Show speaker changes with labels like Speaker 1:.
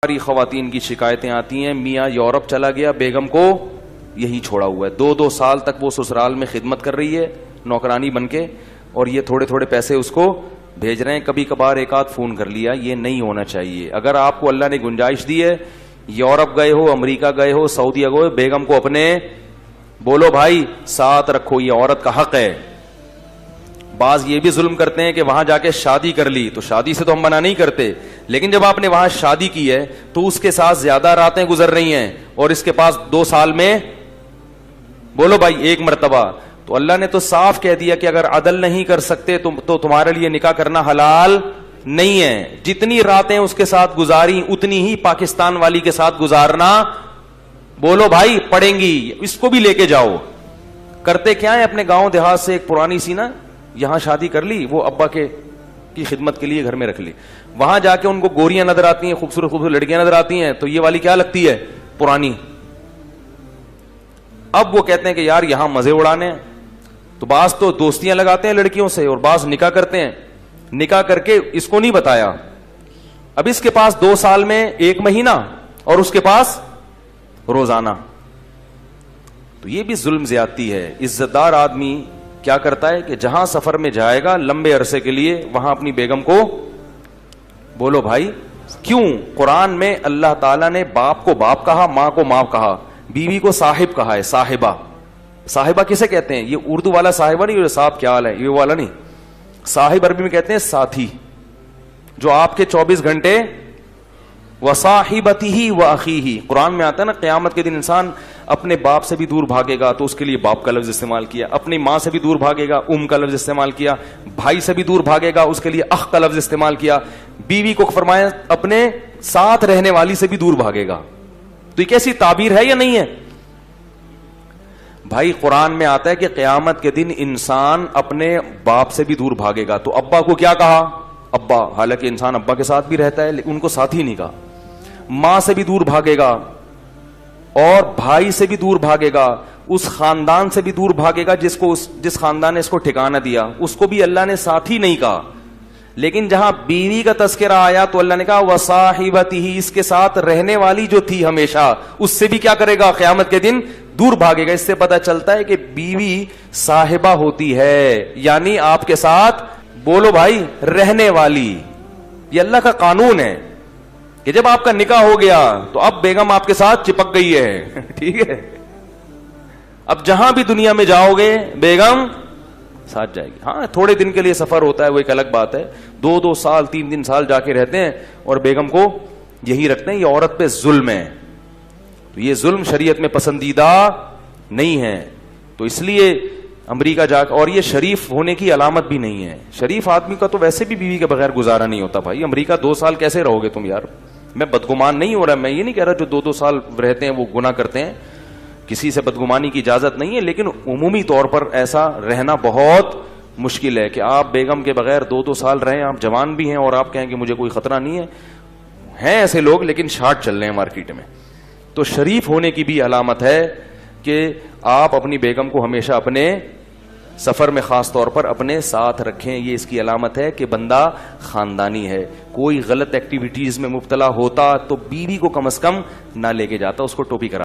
Speaker 1: ساری خواتین کی شکایتیں آتی ہیں، میاں یورپ چلا گیا، بیگم کو یہی چھوڑا ہوا ہے، 2 سال تک وہ سسرال میں خدمت کر رہی ہے نوکرانی بن کے، اور یہ تھوڑے تھوڑے پیسے اس کو بھیج رہے ہیں، کبھی کبھار ایک آدھ فون کر لیا۔ یہ نہیں ہونا چاہیے۔ اگر آپ کو اللہ نے گنجائش دی ہے، یورپ گئے ہو، امریکہ گئے ہو، سعودیہ گئے ہو، بیگم کو اپنے بولو بھائی ساتھ رکھو، یہ عورت کا حق ہے۔ بعض یہ بھی ظلم کرتے ہیں کہ وہاں جا کے شادی کر لی، تو شادی سے تو ہم منع نہیں کرتے، لیکن جب آپ نے وہاں شادی کی ہے تو اس کے ساتھ زیادہ راتیں گزر رہی ہیں اور اس کے پاس 2 سال میں بولو بھائی 1 مرتبہ، تو اللہ نے تو صاف کہہ دیا کہ اگر عدل نہیں کر سکتے تو تمہارے لیے نکاح کرنا حلال نہیں ہے۔ جتنی راتیں اس کے ساتھ گزاری اتنی ہی پاکستان والی کے ساتھ گزارنا بولو بھائی پڑیں گی۔ اس کو بھی لے کے جاؤ۔ کرتے کیا ہے، اپنے گاؤں دیہات سے ایک پرانی سی نا یہاں شادی کر لی، وہ ابا کی خدمت کے لیے گھر میں رکھ لی، وہاں جا کے ان کو گوریاں نظر آتی ہیں، خوبصورت خوبصورت لڑکیاں نظر آتی ہیں، تو یہ والی کیا لگتی ہے، پرانی۔ اب وہ کہتے ہیں کہ یار یہاں مزے اڑانے ہیں، تو بعض تو دوستیاں لگاتے ہیں لڑکیوں سے اور بعض نکاح کرتے ہیں۔ نکاح کر کے اس کو نہیں بتایا، اب اس کے پاس 2 سال میں 1 مہینہ اور اس کے پاس روزانہ، تو یہ بھی ظلم زیادتی ہے۔ عزت دار آدمی کیا کرتا ہے کہ جہاں سفر میں جائے گا لمبے عرصے کے لیے، وہاں اپنی بیگم کو بولو بھائی کیوں؟ قرآن میں اللہ تعالیٰ نے باپ کو باپ کہا، ماں کو ماں کہا، بیوی کو صاحب کہا ہے، صاحبہ۔ صاحبہ کسے کہتے ہیں؟ یہ اردو والا صاحبہ نہیں، یہ صاحب کیا حال ہے یہ والا نہیں، صاحب عربی میں کہتے ہیں ساتھی، جو آپ کے 24 گھنٹے وصاحبتہ واخیہ۔ قرآن میں آتا ہے نا قیامت کے دن انسان اپنے باپ سے بھی دور بھاگے گا تو اس کے لیے باپ کا لفظ استعمال کیا، اپنی ماں سے بھی دور بھاگے گا کا لفظ استعمال کیا، بھائی سے بھی دور بھاگے گا اس کے لیے اخ کا لفظ استعمال کیا، بیوی کو فرمایا اپنے ساتھ رہنے والی سے بھی دور بھاگے گا۔ تو یہ کیسی تعبیر ہے یا نہیں ہے بھائی؟ قرآن میں آتا ہے کہ قیامت کے دن انسان اپنے باپ سے بھی دور بھاگے گا، تو ابا کو کیا کہا؟ ابا، حالانکہ انسان ابا کے ساتھ بھی رہتا ہے لیکن ان کو ساتھ ہی نہیں کہا۔ ماں سے بھی دور بھاگے گا اور بھائی سے بھی دور بھاگے گا، اس خاندان سے بھی دور بھاگے گا جس خاندان نے اس کو ٹھکانہ دیا، اس کو بھی اللہ نے ساتھی نہیں کہا۔ لیکن جہاں بیوی کا تذکرہ آیا تو اللہ نے کہا وصاحبتہ، اس کے ساتھ رہنے والی جو تھی ہمیشہ، اس سے بھی کیا کرے گا؟ قیامت کے دن دور بھاگے گا۔ اس سے پتہ چلتا ہے کہ بیوی صاحبہ ہوتی ہے، یعنی آپ کے ساتھ بولو بھائی رہنے والی۔ یہ اللہ کا قانون ہے کہ جب آپ کا نکاح ہو گیا تو اب بیگم آپ کے ساتھ چپک گئی ہے، ٹھیک ہے؟ اب جہاں بھی دنیا میں جاؤ گے بیگم ساتھ جائے گی۔ ہاں تھوڑے دن کے لیے سفر ہوتا ہے، وہ ایک الگ بات ہے، 2 سال 3 سال جا کے رہتے ہیں اور بیگم کو یہی رکھتے ہیں، یہ عورت پہ ظلم ہے۔ تو یہ ظلم شریعت میں پسندیدہ نہیں ہے، تو اس لیے امریکہ جا کے، اور یہ شریف ہونے کی علامت بھی نہیں ہے۔ شریف آدمی کا تو ویسے بھی بیوی کے بغیر گزارا نہیں ہوتا بھائی۔ امریکہ 2 سال کیسے رہو گے تم یار؟ میں بدگمان نہیں ہو رہا، میں یہ نہیں کہہ رہا جو 2 سال رہتے ہیں وہ گناہ کرتے ہیں، کسی سے بدگمانی کی اجازت نہیں ہے، لیکن عمومی طور پر ایسا رہنا بہت مشکل ہے کہ آپ بیگم کے بغیر 2 سال رہیں، آپ جوان بھی ہیں اور آپ کہیں کہ مجھے کوئی خطرہ نہیں ہے۔ ہیں ایسے لوگ لیکن شارٹ چل رہے ہیں مارکیٹ میں۔ تو شریف ہونے کی بھی علامت ہے کہ آپ اپنی بیگم کو ہمیشہ اپنے سفر میں خاص طور پر اپنے ساتھ رکھیں، یہ اس کی علامت ہے کہ بندہ خاندانی ہے۔ کوئی غلط ایکٹیویٹیز میں مبتلا ہوتا تو بیوی کو کم از کم نہ لے کے جاتا، اس کو ٹوپی کرا